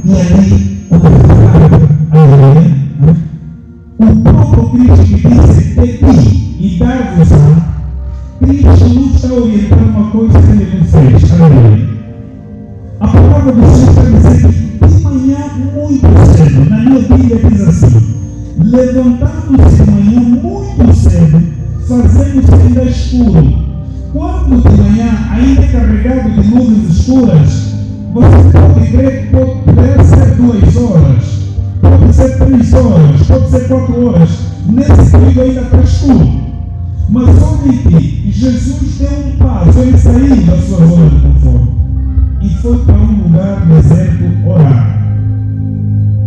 e ali o próprio Cristo que disse: pedi e dar-vos-á. Cristo não está orientando uma coisa que ele não fez. Aleluia. A palavra do Senhor está dizendo que de manhã muito cedo, na minha Bíblia diz assim: levantando-se de manhã muito cedo, fazemos ainda escuro. Quando de manhã, ainda carregado de nuvens escuras, você pode crer que pode ser 2 horas, pode ser 3 horas, pode ser 4 horas. Nesse período ainda está escuro. Mas olhe que Jesus deu um passo, ele saiu da sua zona de conforto e foi para um lugar deserto orar.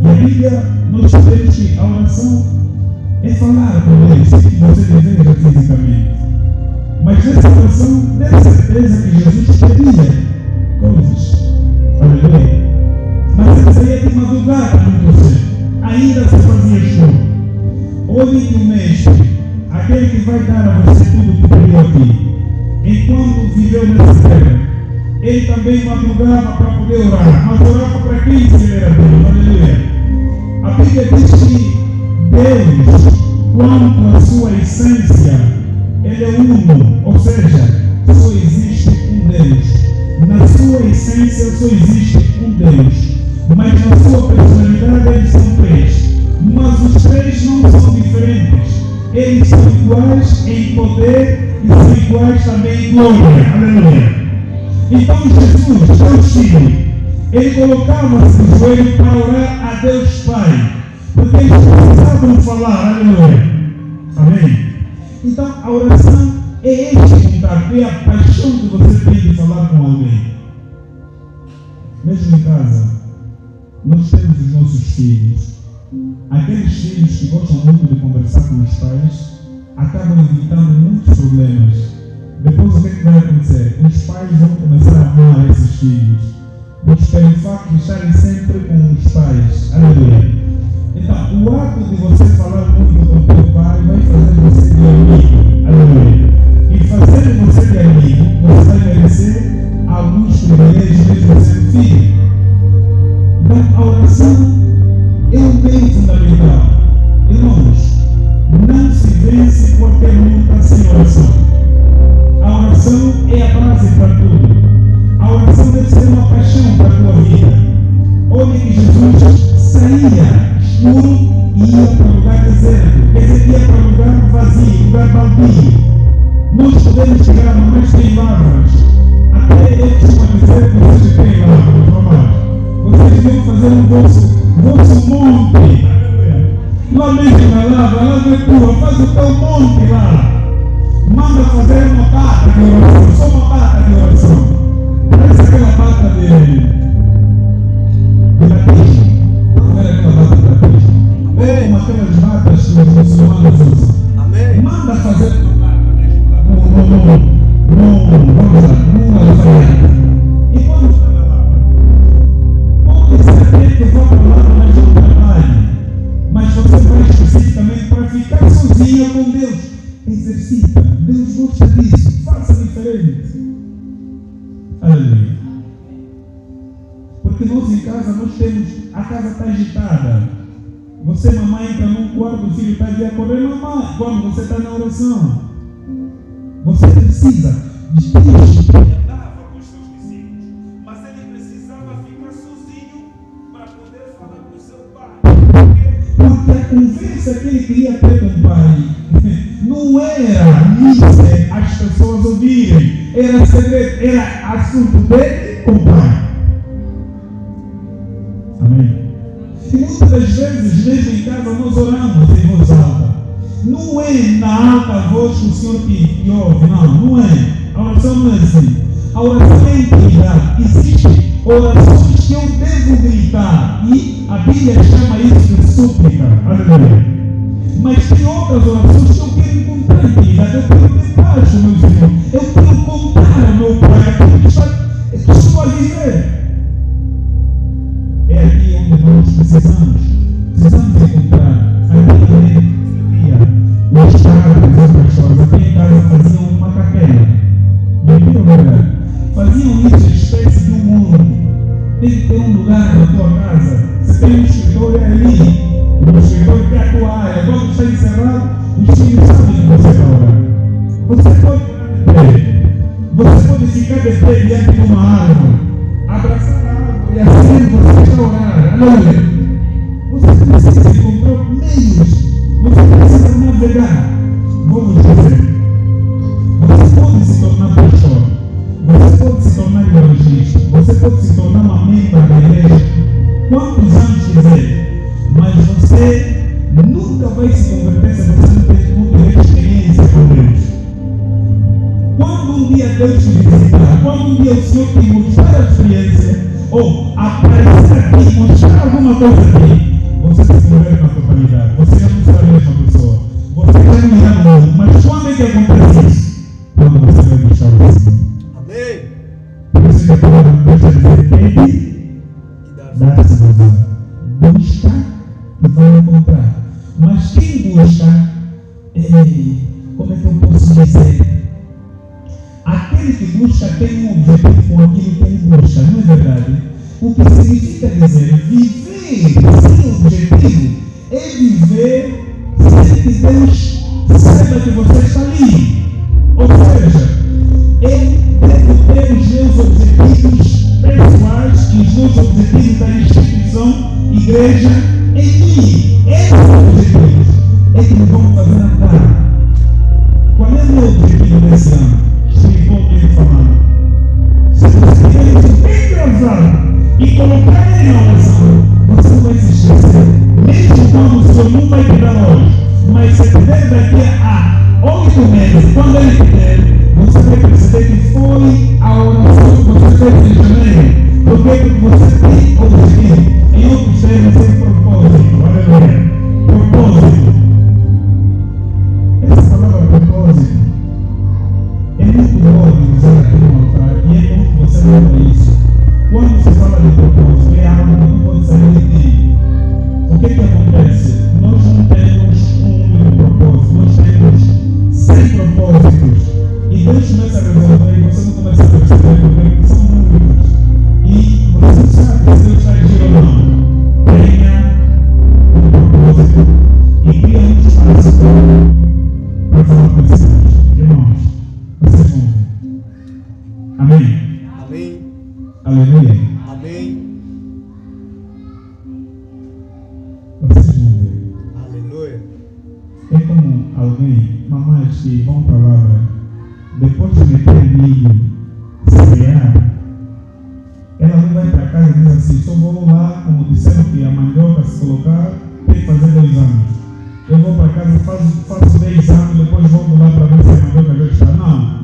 E a Bíblia nos diz que a oração é falar com Deus, sem que você deseja fisicamente. Mas nessa oração, tenho certeza que Jesus pedia coisas. Aleluia. Mas ele saía de madrugada muito cedo. Ainda se fazia escuro. Olhe que o Mestre, aquele que vai dar a você tudo que pediu aqui, enquanto viveu nessa terra, ele também madrugava para poder orar. Mas orava para quem se ele era Deus? Aleluia. A Bíblia diz que Deus, quanto à sua essência, ele é uno, ou seja, só existe um Deus. Na sua essência só existe um Deus. Mas na sua personalidade eles são 3. Mas os 3 não são diferentes. Eles são iguais em poder e são iguais também em glória. Aleluia. Então Jesus, Deus Filho, ele colocava-se no joelho para orar a Deus Pai, porque eles precisavam falar. Aleluia. Amém. Então a oração é este contato, é a paixão que você tem de falar com alguém. Mesmo em casa, nós temos os nossos filhos. Aqueles filhos que gostam muito de conversar com os pais acabam evitando muitos problemas. Depois o que é que vai acontecer? Os pais vão começar a amar esses filhos, porque pelo facto de estarem sempre com os pais. Aleluia. Então, o ato de você falar muito com o teu pai vai fazer você de amigo. Aleluia. E fazendo você de amigo, você vai merecer alguns privilégios mesmo sendo filho. Então, a oração é um bem fundamental. Irmãos, não se vence qualquer luta sem oração. A oração é a base para tudo. A oração deve ser uma paixão para a tua vida. Olha que Jesus saía escuro e ia para o lugar deserto. Quer dizer, ia para o lugar vazio, lugar baldio. Nós podemos chegar a mamães que têm lavras. Até ele costuma dizer que vocês têm lavras, mamães. Vocês vão fazer um vosso monte. Lá mesmo na lavra, lá não é tua, faz o teu monte lá. Manda fazer uma pata de oração, só uma pata de oração. Parece aquela pata de latismo. Não era aquela pata de latismo. Como aquelas patas que os muçulmanos usam. Amém. Manda fazer uma pata. Numa alfaiate. E quando está na lavra? Pode ser que vá para lá, mas não trabalhe. Mas você vai especificamente para ficar sozinha com Deus. Exercita. Deus gosta disso. Faça diferente. Aleluia. Porque nós em casa, nós temos, a casa está agitada. Você, mamãe, entra num quarto, o filho está ali a correr, mamãe, quando você está na oração. Você precisa de Deus. Ele andava com os seus discípulos, mas ele precisava ficar sozinho para poder falar com o seu pai. Porque a conversa que ele queria ter com o pai não era mister as pessoas ouvirem, era segredo, era assunto dele com o pai. Amém. E muitas das vezes, mesmo em casa, nós oramos em voz alta. Não é na alta voz que o Senhor te ouve, não é. A oração não é assim. A oração é intimidade. Existem orações que eu devo gritar e a Bíblia chama isso de súplica. Aleluia. Mas tem outras orações que eu quero encontrar intimidade. Eu quero ter paz com o meu Senhor. Eu quero contar ao meu Pai aquilo que estou a viver. É aqui onde nós precisamos encontrar aquilo os padres, os pastores aqui em casa faziam uma capela. Faziam isso, espécie de um mundo. Tem que ter um lugar na tua casa Agora, você precisa encontrar meios, você precisa navegar. Vamos dizer, você pode se tornar pastor, você pode se tornar evangelista, você pode se tornar uma membro da igreja, quantos anos quiser, mas você nunca vai se converter se você não tiver experiência com Deus. Quando um dia Deus te visitar, quando um dia o Senhor te mostrar a experiência, ou aparecer aqui e mostrar alguma coisa aqui, você se converte na totalidade. Você já não será a mesma pessoa. Você já não irá no mundo. Mas quando é que acontece isso? Quando você vai deixar o Senhor. Amém. Por isso que a palavra de Deus vai dizer: pede e dá-se vazão. Busca e vai encontrar. Mas quem busca, como é que eu posso dizer? Aquele que busca tem um objetivo com aquilo que ele busca, não é verdade? O que significa dizer, viver sem objetivo é viver sem que Deus saiba que você está ali. Ou seja, eu devo ter os meus objetivos pessoais e os meus objetivos da instituição, igreja, em mim. Esses objetivos é que me vão fazer andar. Qual é o meu objetivo desse ano? Espiritualmente falando. Se você tiver isso bem gravado e colocar ele na oração, você não vai se esquecer. Mesmo quando o Senhor não vai te dar hoje, mas se tiver daqui a 8 meses, quando ele tiver, você vai perceber que foi a oração que você fez em janeiro. Porque você tem objetivo. Em outros termos, tem propósito. Aleluia. Propósito. Essa palavra propósito é muito boa de usar aqui no altar e é bom que você lembre isso. Quando se fala de propósito, é algo que não pode sair de ti. O que acontece? Nós não temos um único propósito, nós temos 100 propósitos. E Deus começa a resolver e você não começa a perceber porque são muitos. E você não sabe se Deus está agindo ou não. Tenha um propósito e cria um espaço para falar com esses irmãos. Vocês vão ver. Amém? Amém. Aleluia. Amém. Vocês vão ver. Aleluia. É como alguém, mamães que vão para lá, depois de meter milho, semear, ela não vai para casa e diz assim: só vou lá, como disseram que a mandioca se colocar, tem que fazer 2 anos. Eu vou para casa, faço 10 anos, depois volto lá para ver se a mandioca já está. Não.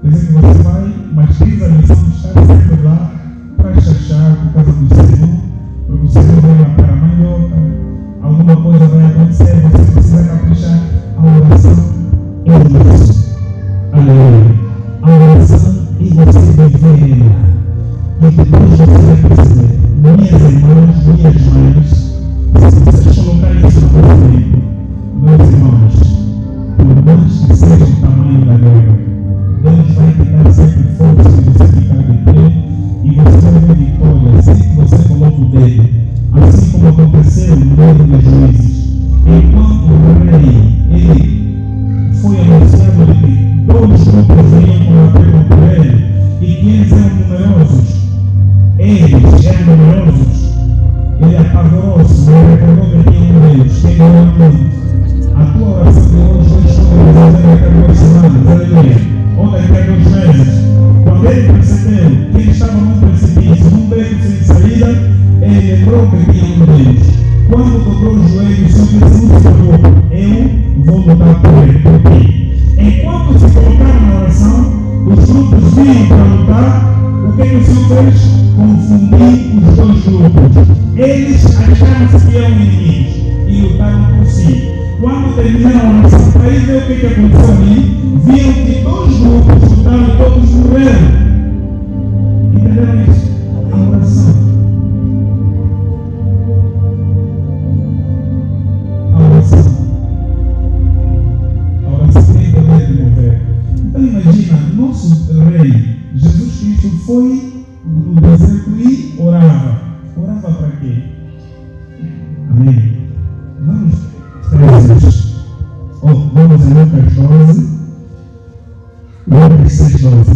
Quer dizer que você vai, mas tens a missão de estar sempre lá para chachar por causa do Senhor, porque o Senhor vai matar a mandioca, alguma coisa vai acontecer, você precisa caprichar. A oração é isso. Aleluia. A oração é você viver ela. E depois você vai perceber, minhas irmãs, minhas mães, se vocês colocarem isso na vossa mente, meus irmãos, por mais que seja o tamanho da guerra, Deus vai te dar sempre força se você ficar de pé e você vai ver vitória assim que você coloca o dedo, assim como aconteceu no livro de Juízes. Enquanto o rei ele foi anunciado de que 2 grupos iam combater contra ele e que eles eram numerosos, ele apavorou-se, ele recordou que tinha um Deus, que ele ama muito. A tua oração de hoje vai escolher daqui a 2 semanas, aleluia, ou daqui a 2 meses. Quando ele percebeu que ele estava num precipício, num beco sem saída, ele lembrou que tinha um Deus. Quando dobrou os joelhos, o Senhor disse: não se preocupe, eu vou lutar por ele, por ti. Enquanto se colocaram na oração, os grupos vinham para lutar. O que o Senhor fez? Confundir os 2 grupos. Eles acharam-se que eram inimigos e lutaram por si. Quando terminaram a oração, para ir ver o que aconteceu ali, viram que 2 grupos lutaram e todos morreram. Entenderam isso? A oração. A oração. A oração tem poder de mover. Então imagina, nosso rei Jesus Cristo foi no deserto e orava. Orava para quê? Amém. Vamos 13. Vamos em Lucas 12. Lucas 6, 12.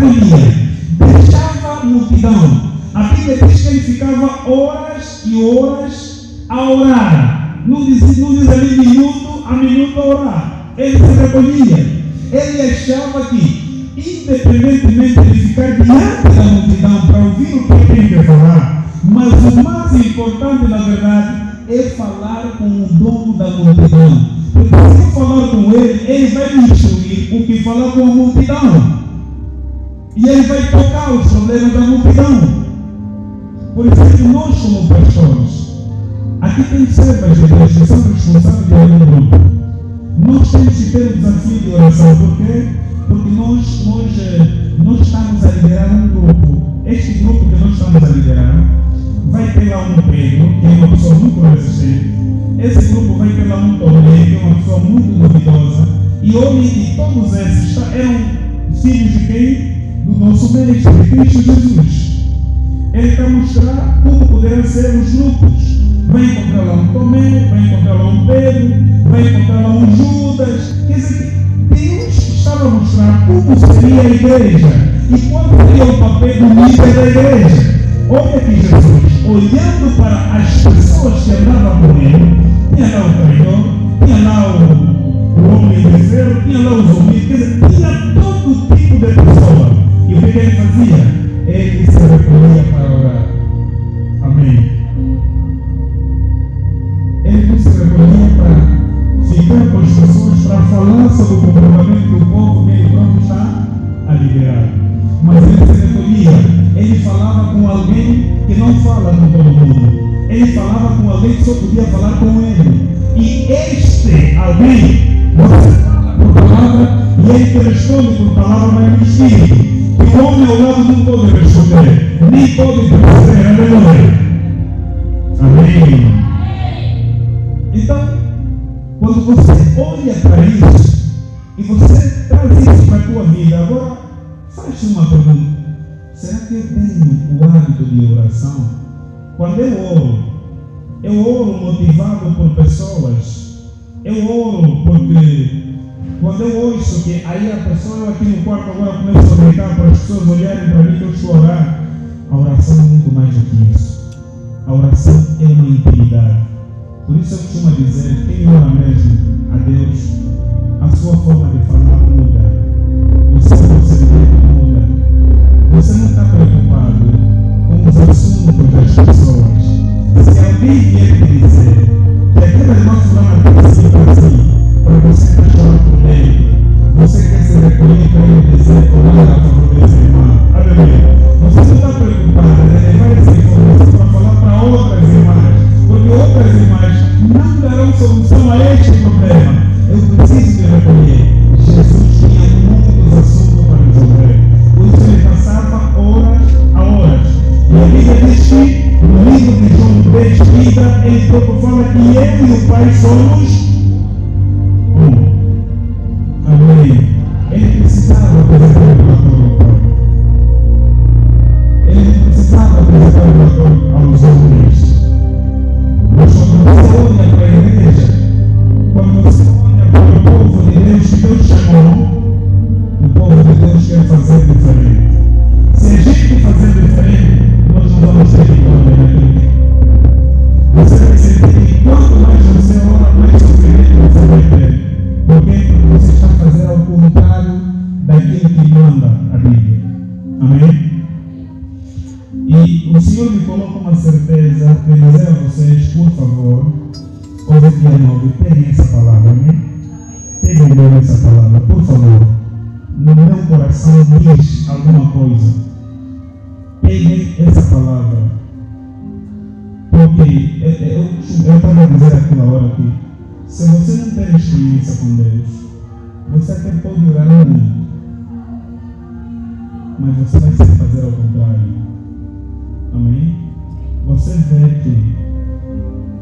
recolhia, deixava a multidão. A Bíblia diz que ele ficava horas e horas a orar. Não diz ali minuto a minuto a orar. Ele se recolhia. Ele achava que, independentemente de ficar diante da multidão para ouvir o que ele quer falar, mas o mais importante, na verdade, é falar com o dono da multidão. Porque se eu falar com ele, ele vai me instruir o que falar com a multidão. E ele vai tocar os problemas da multidão. Por isso que nós, como pastores, aqui tem servas de Deus que são responsáveis de algum grupo. Nós temos que ter o desafio de oração. Por quê? Porque nós estamos a liderar um grupo. Este grupo que nós estamos a liderar vai ter lá um Pedro, que é uma pessoa muito resistente. Esse grupo vai ter lá um Tomé, que é uma pessoa muito duvidosa. E hoje, todos esses eram filhos de quem? Do nosso mestre, de Cristo Jesus. Ele está a mostrar como poderão ser os grupos. Vai encontrar lá um Tomé, vai encontrar lá um Pedro, vai encontrar lá um Judas. Quer dizer, Deus estava a mostrar como seria a igreja e qual seria o papel do líder da igreja. Olha aqui Jesus, olhando para as pessoas que andavam com ele, tinha lá o traidor, tinha lá o homem de ferro, tinha lá os homens, quer dizer, tinha todo tipo de pessoa. E o que ele fazia? Ele se recolhia para orar. Amém. Ele não se recolhia para ficar com as pessoas, para falar sobre o comportamento do povo que ele próprio está a liderar. Mas ele se recolhia. Ele falava com alguém que não fala com todo mundo. Ele falava com alguém que só podia falar com ele. E este alguém, você fala por palavra e ele te responde por palavra, mas no espírito. Que o homem ao lado não pode responder, nem pode perceber. Aleluia. Amém. Então, quando você olha para isso e você traz isso para a tua vida, agora faz uma pergunta: será que eu tenho o hábito de oração? Quando eu oro motivado por pessoas. Eu oro porque quando eu ouço que aí a pessoa aqui no quarto agora começa a gritar para as pessoas olharem para mim que eu estou a orar, a oração é muito mais do que isso. A oração é uma intimidade. Por isso eu costumo dizer, quem ora mesmo a Deus, a sua forma de falar muda, o seu procedimento muda. Você não está preocupado com os assuntos das pessoas. Se alguém vier te dizer que aquela irmã fulana tem assim, para você estar chorando por ele, você quer se recolher para ele dizer, orar a favor dessa irmã. Aleluia. Você não está preocupado em levar essa informação para falar para outras irmãs, porque outras irmãs não darão solução a este problema. Eu preciso me recolher. Jesus tinha muitos assuntos para resolver. Por isso ele passava horas a horas. E a Bíblia diz que no livro de João 10:30, ele próprio fala que ele e o Pai somos um. Amém. Ele precisava apresentar o relatório ao Pai. Ele precisava apresentar o relatório aos homens. Mas quando você olha para a igreja, quando você olha para o povo de Deus que Deus chamou, o povo de Deus quer fazer diferente. Se a gente fazer diferente, nós não vamos ter vitória naquele tempo. Você vai sentir que quanto mais você ora, mais sofrimento você vai ter. Por quê? Porque você está fazendo ao contrário daquilo que manda a Bíblia. Amém? E o Senhor me coloca uma certeza de dizer a vocês, por favor, hoje dia 9, peguem essa palavra, amém? Peguem bem essa palavra, por favor. No meu coração diz alguma coisa. Peguem essa palavra. Porque eu estava a dizer aquela hora que se você não tem experiência com Deus, você até pode orar muito, mas você vai sempre fazer ao contrário. Amém? Você vê que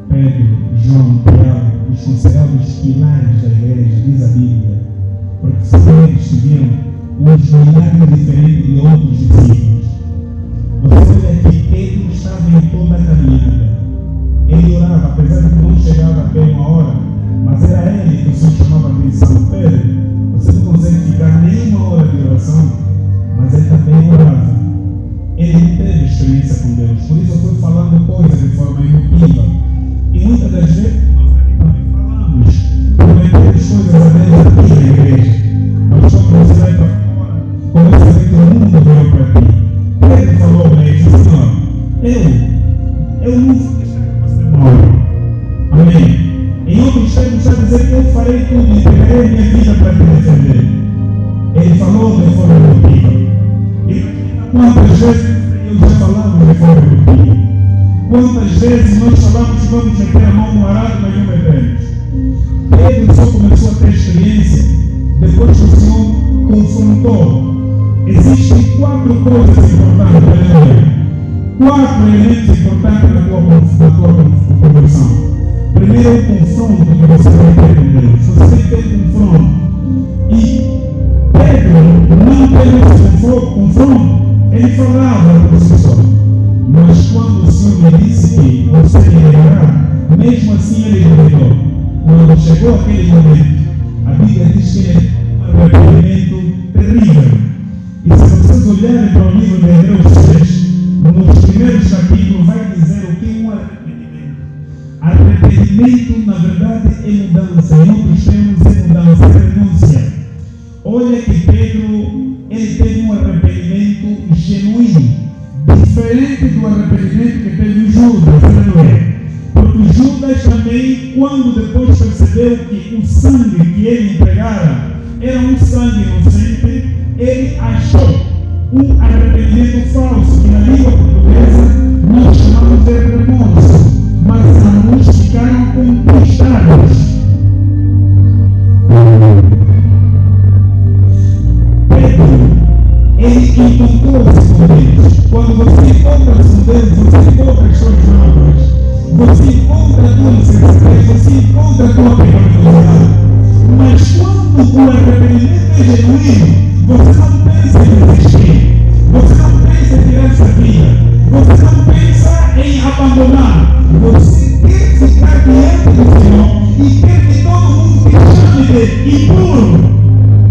Pedro, João, Tiago, os considerados pilares da igreja, diz a Bíblia, porque são eles que viram os milagres diferentes de outros discípulos. Você vê que Pedro estava em toda a caminhada. Ele orava, apesar de que não chegava bem uma hora, mas era ele que o Senhor chamava a atenção. Pedro, você não consegue ficar nem uma hora de oração, mas ele está que vamos meter a mão no arado, mas não metemos. Pedro só começou a ter experiência depois que o Senhor confrontou. Existem 4 coisas importantes, aleluia. 4 elementos importantes na tua conversão. Primeiro é o confronto que você vai ter com Deus. Você tem que ter confronto. E Pedro não teve esse confronto, ele falava por si só. Mas quando o Senhor lhe disse que você negará, mesmo assim ele negou. Quando chegou aquele momento, a Bíblia diz que ele é um arrependimento terrível. E se vocês olharem para o livro de Hebreus 6, nos primeiros capítulos vai dizer o que é um arrependimento. Arrependimento, na verdade, é mudança. Em outros termos, é mudança, é renúncia. Olha que Pedro, ele teve um arrependimento genuíno, diferente do arrependimento que teve Judas, não é? Porque Judas também, quando depois percebeu que o sangue que ele entregara era um sangue inocente, ele achou um arrependimento falso, que na língua portuguesa nós chamamos de remorso, mas ambos ficaram conquistados. Pedro, ele encontrou-se com Deus. Quando você encontra-se com Deus, você encontra as suas mágoas, você encontra a tua necessidade, você encontra a tua pecaminosidade. Mas quando o arrependimento é genuíno, você não pensa em desistir, você não pensa em tirar essa vida, você não pensa em abandonar, você quer ficar diante do Senhor e quer que todo mundo te chame de impuro.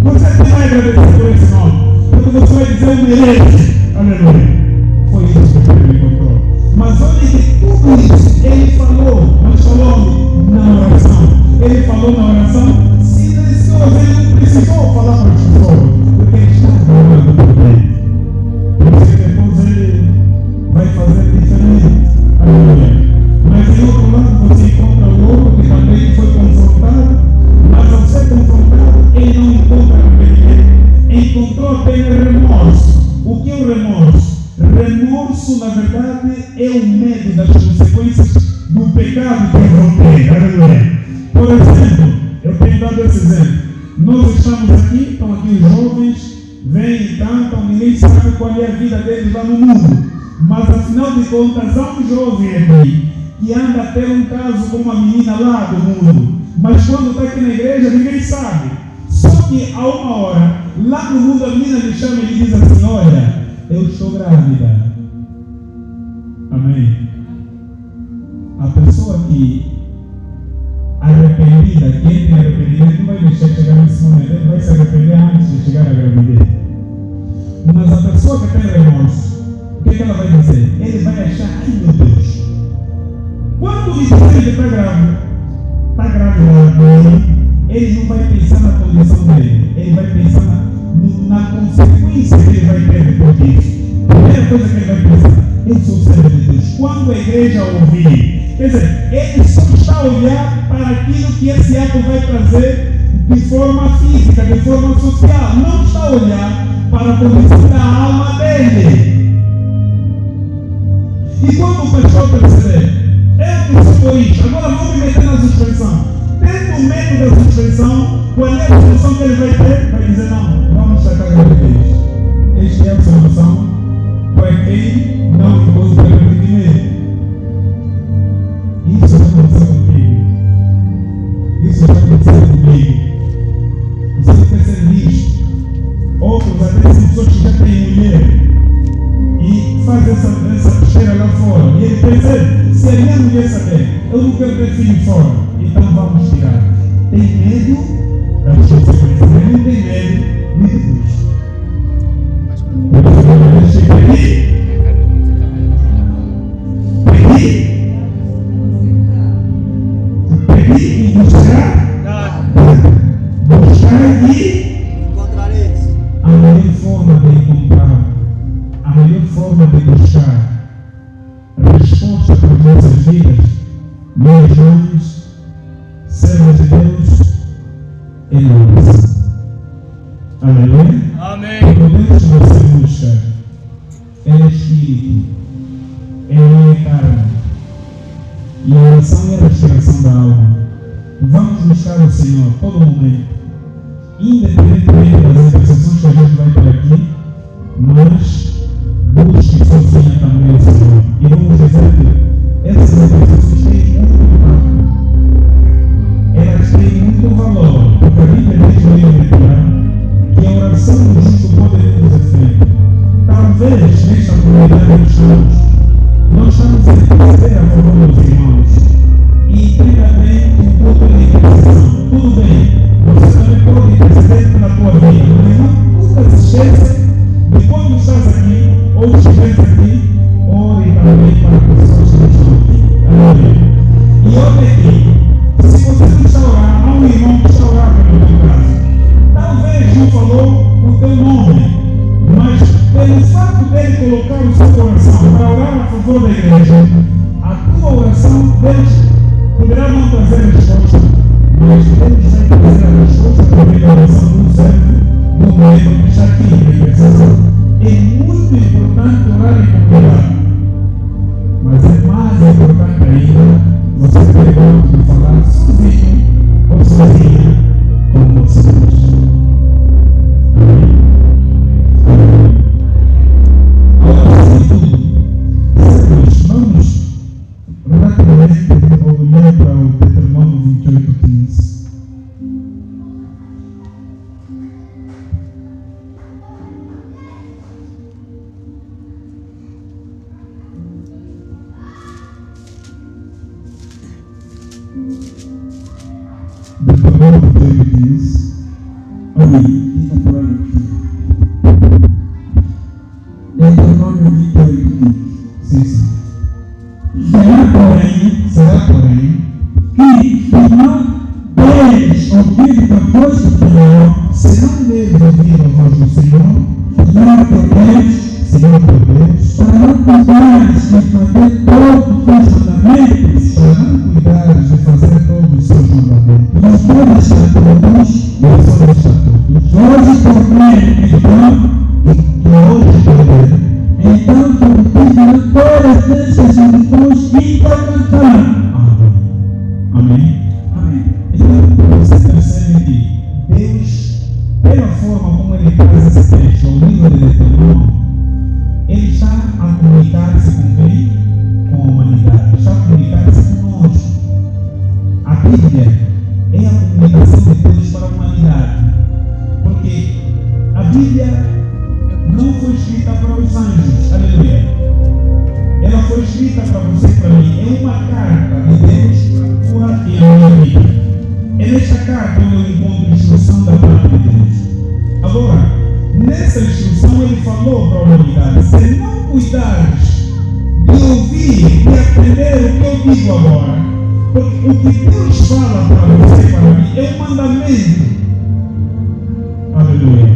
Você tem que agradecer por esse nome, porque você vai dizer eu mereço. Aleluia. Foi isso que ele encontrou. Mas olha que tudo isso ele falou, mas falou na oração. Ele falou na oração silenciosa, ele não precisou falar para as pessoas, porque ele está falando por dentro. Por isso que depois ele vai fazer diferente. Aleluia. Mas em outro lado você encontra o outro que também foi confrontado, mas ao ser confrontado, ele não encontra arrependimento, encontrou apenas remorso. O que é o remorso? Remorso, na verdade, é o medo das consequências do pecado que eu cometei. Aleluia. Por exemplo, eu tenho dado esse exemplo. Nós estamos aqui, estão aqui os jovens, vêm e cantam, ninguém sabe qual é a vida deles lá no mundo. Mas afinal de contas, há um jovem aqui que anda a ter um caso com uma menina lá do mundo. Mas quando está aqui na igreja, ninguém sabe. Só que a uma hora, lá no mundo, a menina me chama e diz assim: olha, eu estou grávida. Amém. A pessoa que arrependida, que entra em arrependimento, não vai deixar chegar nesse momento, ele vai se arrepender antes de chegar à gravidez. Mas a pessoa que tem remorso, o que ela vai dizer? Ele vai achar, ai meu Deus, quando lhe dizer que ele está grávida, ele não vai pensar na condição dele, ele vai pensar na consequência que ele vai ter depois disso. Primeira coisa que ele vai pensar: eu sou servo de Deus. Quando a igreja ouvir, quer dizer, ele só está a olhar para aquilo que esse ato vai trazer de forma física, de forma social, não está a olhar para a condição da alma dele. E quando o pessoal perceber, eu não sou por isso, agora vou me meter na suspensão. Tendo medo da suspensão, qual é a solução que ele vai ter? Vai dizer: não, vamos sacar a gravidez. Esta é a solução para quem não impôs o arrependimento. Isso já aconteceu comigo. Isso já aconteceu comigo. Você percebe isso? Outros, até as pessoas que já têm mulher e fazem essa cheira lá fora. E ele percebe: se a minha mulher saber, eu não quero ter filho fora, então vamos tirar. Tem medo das consequências, mas não tem medo de Deus. Pedir e buscar e encontrareis. A melhor forma de encontrar, a melhor forma de buscar a resposta para as nossas vidas, meus irmãos, servos de Deus, é na oração. Aleluia. Amém. O Deus que você busca é espírito, é carne. E oração e a restauração da alma. Vamos buscar o Senhor todo momento, independentemente das intercessões que a gente vai ter aqui, mas busque sozinha também o Senhor. E vamos dizer que essas intercessões têm muito impacto, elas têm muito valor, porque a Bíblia diz no livro de Tiago que a oração do justo pode ter efeito. Talvez nesta comunidade que estamos, nós estamos a interceder a favor dos irmãos. E entenda bem que o culto é de intercessão. Tudo bem, você também pode interceder pela tua vida, mas nunca se esqueça de quando estás aqui, ou estiveres aqui, ore também para as pessoas que estão aqui. Aleluia. E olha aqui, se você não está orando, há um irmão que está orando no teu caso. Talvez não falou o teu nome, mas pelo fato dele colocar o seu coração para orar a favor da igreja, a tua oração, Deus poderá não trazer resposta, mas Deus vai trazer a resposta através da oração do servo, do membro que está aqui na intercessão. É muito importante orar em comunidade, mas é mais importante ainda você ter tempo de falar sozinho ou sozinha com você mesmo. Amém? Vamos rapidamente olhar para o Deuteronômio 28:15. Deuteronômio 28:15. Amém. Quem está falando aqui? Deuteronômio 28:15. Sim. Será porém, que não deves ouvir a voz do Senhor, se não deves ouvir a voz do Senhor, Senhor teu Deus, para não cuidares de fazer todos os seus mandamentos, os seus estatutos, hoje também, então cumprirão todas essas instruções que alcançarão. Amém. Amém. Então você percebe que Deus, pela forma como Ele traz esse texto ao livro de Deuteronômio, Ele está a comunicar-se com quem? Com a humanidade. Está a comunicar-se conosco. A Bíblia é a comunicação de Deus para a humanidade. Porque a Bíblia não foi escrita para os anjos. Aleluia. Ela foi escrita para você e para mim. É uma carta de Deus para a tua e a minha vida. É nesta carta onde eu encontro instrução da parte de Deus. Agora, nessa instrução ele falou para a humanidade: se não cuidares de ouvir e aprender o que eu digo agora, porque o que Deus fala para você e para mim é um mandamento. Aleluia.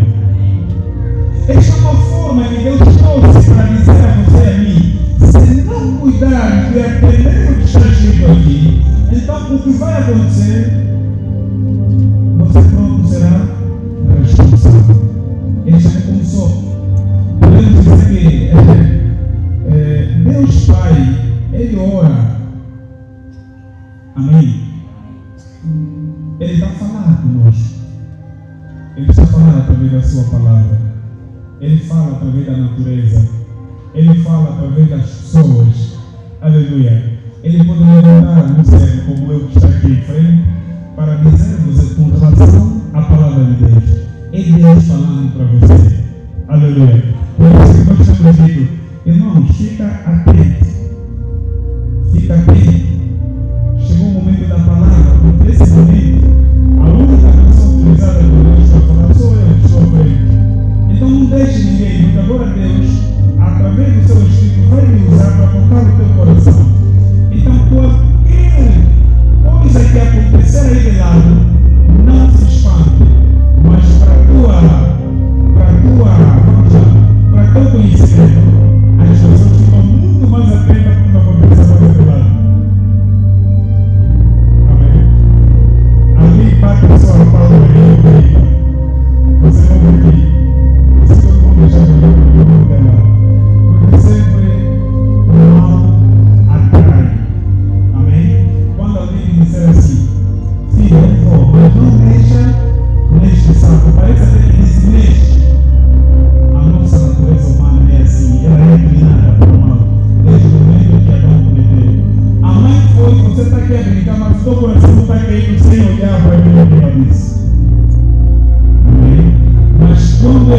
Esta é uma forma que Deus trouxe para dizer a você e a mim: se não cuidar de aprender o que está escrito aqui, então o que vai acontecer? Você pronto será responsável. Ele já começou. Podemos dizer que Deus Pai, Ele ora. Amém? Ele está falando conosco. Ele está falando através da sua palavra. Ele fala através da natureza. Ele fala através das pessoas. Aleluia. Ele pode levantar um servo como eu que está aqui em frente para dizer-vos com relação à palavra de Deus. É Deus falando para você. Aleluia. Por isso que nós estamos dizendo: irmãos, fica atento. Fica atento. Chegou o momento da palavra. Porque nesse momento, a única pessoa utilizada por Deus para falar sou eu que estou à frente. Então não deixe ninguém, porque agora Deus, através do seu Espírito, vai me usar para tocar o teu coração. Então, qualquer coisa que acontecer aí de lado, não se espante, mas para teu conhecimento, as pessoas ficam muito mais atentas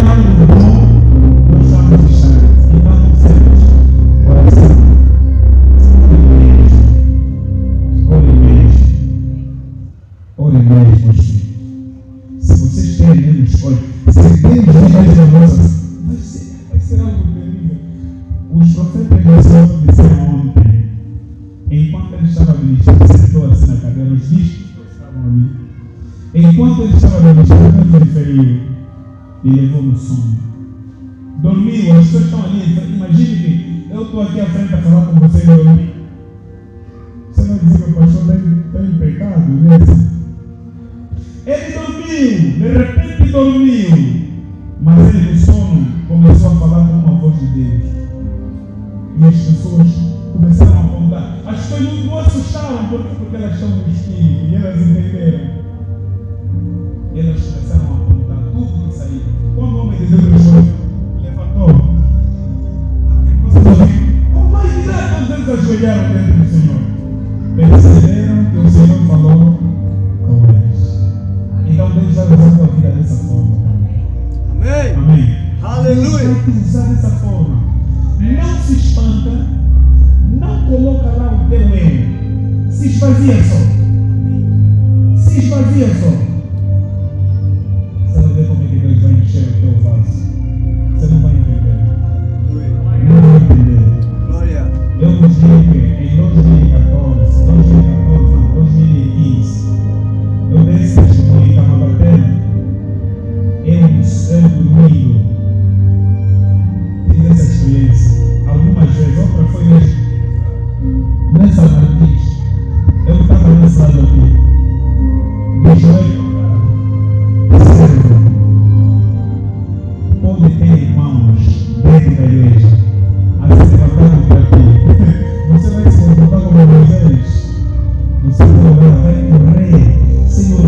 é algo bom, nós estamos distantes. Então não temos oração. Ore mesmo, meus filhos. Se vocês têm menos, olha, se tem mais na vossa, vai ser algo terrível. Os profetas do Senhor disseram ontem, enquanto ele estava ministrando, sentou assim na cadeira, os bichos estavam ali. Enquanto ele estava ministrando, ele feriu e levou no sono. Dormiu, as pessoas estão ali. Imagine que eu estou aqui à frente a falar com vocês e dormir. Você vai dizer que o pastor está em pecado, né? Ele dormiu, de repente dormiu, mas ele no sono começou a falar com uma voz de Deus. E as pessoas começaram a apontar. As pessoas não assustaram porque elas estão no espírito e elas entenderam. Elas começaram a apontar tudo que saiu. Quando o homem de Deus levantou, o mais direto todos eles ajoelharam diante do Senhor. Perceberam que o Senhor falou com eles. Então Deus vai usar a tua vida dessa forma. Amém. Amém. Aleluia. Deus vai te usar dessa forma. Não se espanta. Não coloca lá o teu eu. Se esvazia só. Se esvazia só. Você vai ver como é que Deus vai encher o teu vaso. Você não vai entender. Não vai entender. Glória. Eu vos digo que em 2014, 2015, eu dei esse testemunho em Camabatena. Eu dormindo, tive essa experiência algumas vezes. Outra foi nessa marquise. Eu estava nesse lado aqui, de joelho. Pode ter irmãos dentro da igreja a se levantar para aqui. Você vai se levantar como Moisés. Você vai correr. Senhor,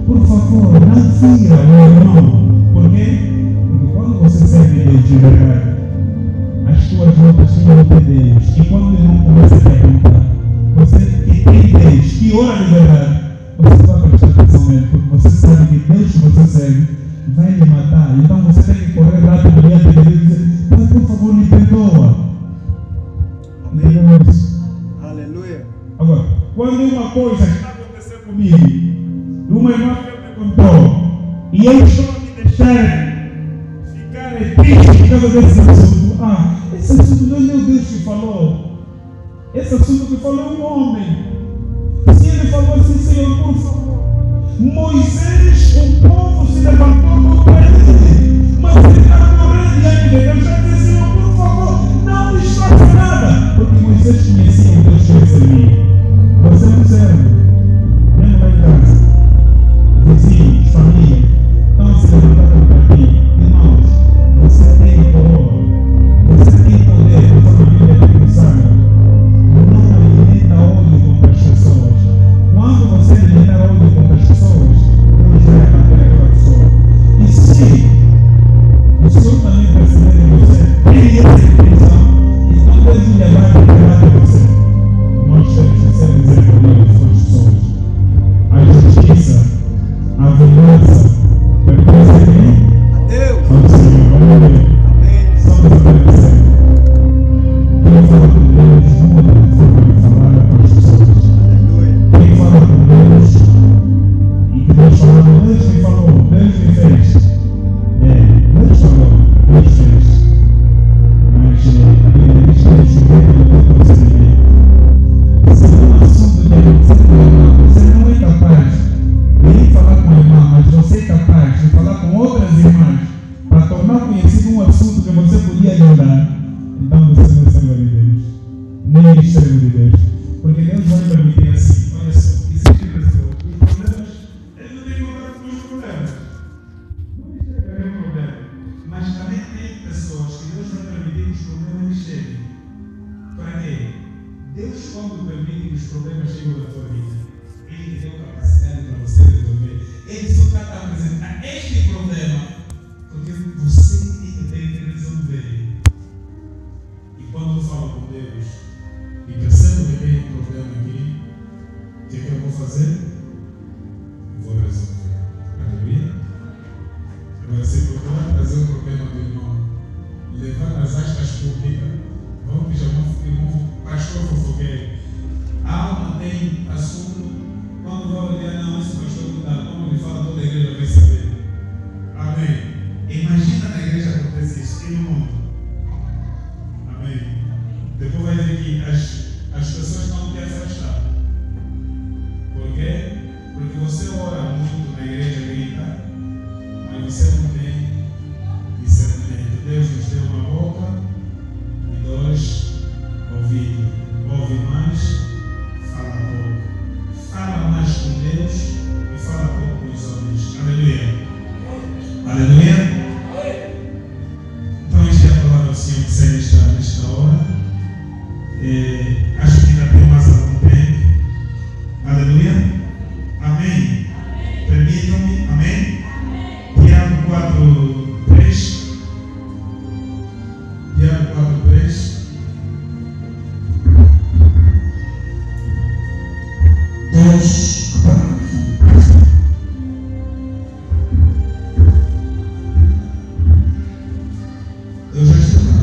por favor, não fira o irmão. Por quê? Porque quando você serve Deus de verdade, as tuas lutas são de Deus. E quando o irmão começa a perguntar, você que tem Deus, que ora de verdade, você vai prestar atenção nele, porque você sabe que Deus que você serve vai lhe matar. Então você tem que correr rápido diante de Deus e dizer: Pai, por favor, me perdoa. Amém. Aleluia. Agora, quando uma coisa está acontecendo comigo, uma irmã me contou, e eu estou a me deixar ficar triste por causa desse assunto. Esse assunto não é meu Deus que falou. Esse assunto que falou é um homem. Se ele falou assim: Senhor, por favor. Moisés, o povo se levantou contra ele, mas ele está correndo diante de Deus. Já disse: Senhor, por favor, não me faça nada. Porque Moisés conhecia o Deus que ele servia. Você não serve. Mesmo lá em casa, vizinhos, família, estão se levantando contra ti. Irmãos, você tem coroa, você tem poder, conforme a Bíblia diz, sabe? Não alimenta ódio contra as pessoas. Quando você alimentar ódio contra as pessoas, Deus vai abater aquela pessoa. E se o Senhor também perceber que você tem essa intenção, então Deus lhe vai liberar de você. Nós temos que ser misericordiosos com as pessoas. A justiça, a vingança, pertence a quem? A Deus. Ao Senhor. Vamos ver. Amém. Só para agradecer. Quem fala com Deus, muda a forma de falar com as pessoas. Aleluia. Quem fala com Deus, e que Deus falou, Deus me falou, Deus me fez. Deus falou, Deus fez. Mas a Bíblia diz que Deus veio no teu procedimento. Se é um assunto que você não é capaz de ir falar com a irmã, mas você é capaz de falar com outras irmãs para tornar conhecido um assunto que você podia ajudar, então você não é servo de Deus, nem é servo de Deus, porque Deus vai permitir assim. Olha só, existem pessoas com problemas, eles não têm contato com os problemas, não enxergarem o problema, mas também tem pessoas que Deus vai permitir que os problemas cheguem. Para quê? Deus, quando permite que os problemas cheguem na tua vida, Ele deu capacidade para você resolver. Ele só está a apresentar este problema porque você tem que resolver. E quando eu falo com Deus e percebo que tem um problema aqui, o que eu vou fazer? Vou resolver. Aleluia. Agora, se assim, procurar trazer o problema do irmão, levar nas astas públicas, vamos que chamar o pastor fofoqueiro. A alma tem assunto, quando vai olhar, não, esse pastor não dá, como ele fala, toda a igreja vai saber. Amém. Imagina na igreja acontecer isso, e no mundo. Amém. Depois vai ver que as pessoas vão te afastar. Por quê? Porque você ora muito na igreja, grita, mas você não tem discernimento. Deus nos deu uma boca e 2 ouvidos. Ouve mais, fala pouco. Fala mais com Deus e fala pouco com os homens. Aleluia. Aleluia. Então, esta é a palavra do Senhor que sai nesta hora. Acho que ainda tem mais algum tempo. Aleluia. Amém. Permitam-me. Amém. Tiago 4:3. Tiago 4:3. Deus eu já estou lá.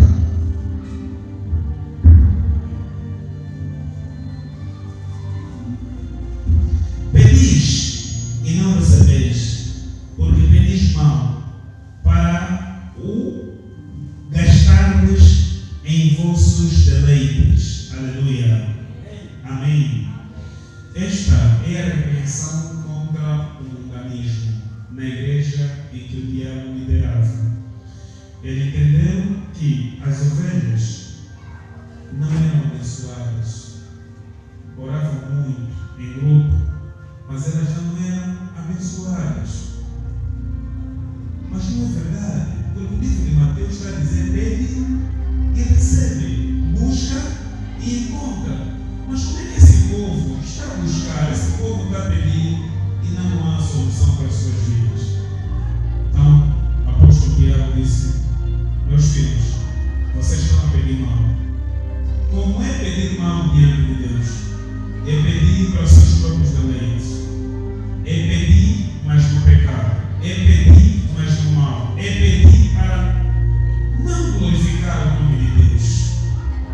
Pedis e não recebeis, porque pedis mal, para o gastar-vos em vossos deleites. Aleluia. Amém. Esta é a repreensão contra o mundanismo na igreja em que o diabo liderava. Ele entendeu que as ovelhas não eram abençoadas, oravam muito em grupo, mas elas já não eram abençoadas. Mas não é verdade, porque o livro de Mateus está dizendo: pede e recebe, busca e encontra. Mas como é que esse povo está a buscar, esse povo está a pedir e não há solução para as suas vidas? Então, o apóstolo Tiago disse: meus filhos, vocês estão a pedir mal. Como é pedir mal diante de Deus? É pedir para os seus próprios deleites. É pedir, mas no pecado. É pedir, mas no mal. É pedir para não glorificar o nome de Deus.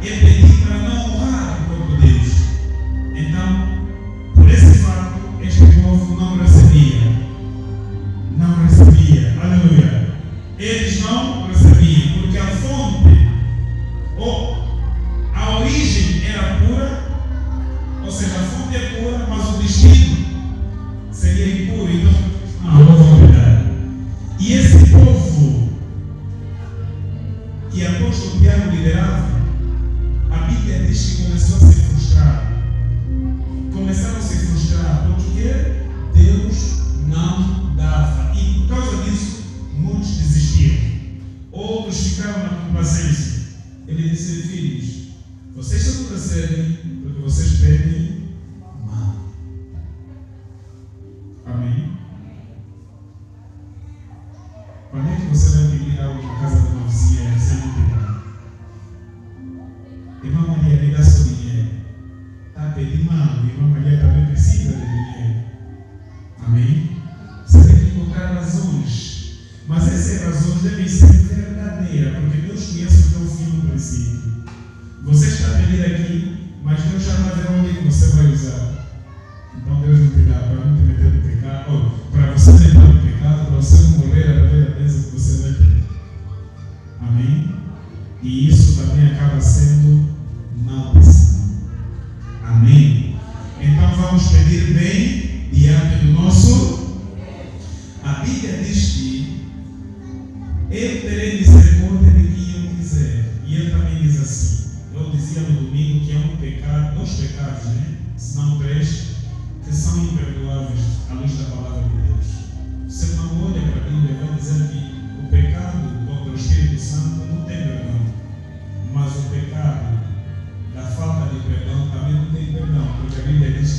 É pedir para não honrar o próprio Deus. Então, por esse fato, este povo não recebia. Não recebia. Aleluia. Eles não recebiam, porque a fonte, ou a origem era pura, ou seja, a fonte é pura, mas o destino seria impuro. Então, não vou verdade. E esse povo que o apóstolo Tiago liderava, a Bíblia diz que começou a se frustrar. Começaram a se frustrar porque Deus não dava. E por causa disso, muitos desistiram. Outros ficaram na complacência. Ele disse: filhos, vocês só não recebem porque vocês pedem mal. Amém? Quando é que você vai pedir algo na casa de uma vizinha sem não pedir? Irmã Maria, me dá seu dinheiro. Está a pedir mal. Irmã Maria também precisa de dinheiro. Amém? Você tem que encontrar razões. Mas essas razões devem ser verdadeiras, porque Deus conhece o teu fim no princípio. Você está a pedir aqui, mas Deus já vai ver onde você vai usar. Então Deus não te dá para não te meter no pecado, ou para você não entrar no pecado, para você não morrer a ver a bênção que você vai ter. Amém? E isso também acaba sendo maldição. Amém? Então vamos pedir bem diante do nosso. A Bíblia diz que eu terei misericórdia de quem eu quiser. E ele também diz assim. Eu dizia no domingo que é um pecado, 2 pecados, né? Se não 3, que são imperdoáveis à luz da palavra de Deus. Você não olha para a Bíblia e vai dizer que o pecado contra o Espírito Santo não tem perdão. Mas o pecado da falta de perdão também não tem perdão. Porque a Bíblia diz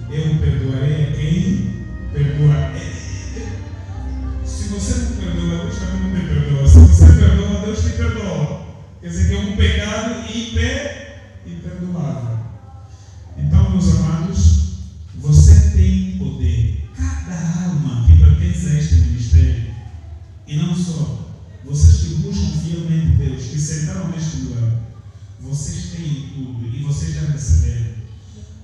que eu perdoarei a quem perdoa. Se você não perdoa, Deus também não te perdoa. Se você perdoa, Deus te perdoa. Quer dizer que é um pecado imperdoável. Então, meus amados, você tem poder. Cada alma que pertence a este ministério, e não só. Vocês que buscam fielmente Deus, que sentaram neste lugar, vocês têm tudo e vocês já receberam.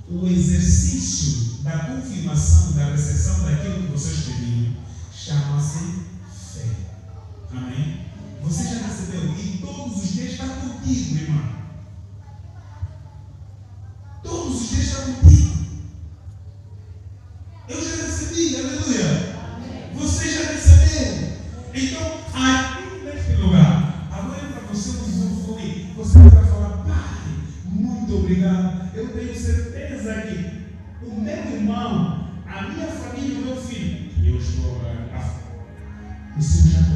O exercício da confirmação, da recepção daquilo que vocês pediram, chama-se fé. Amém? Você já recebeu e todos os dias está contigo, irmão. Todos os dias está contigo. Eu já recebi, aleluia. Você já recebeu. Então, aqui neste lugar, agora é para você usufruir. Você vai falar, Pai, muito obrigado. Eu tenho certeza que o meu irmão, a minha família, o meu filho, e eu estou agora, o Senhor já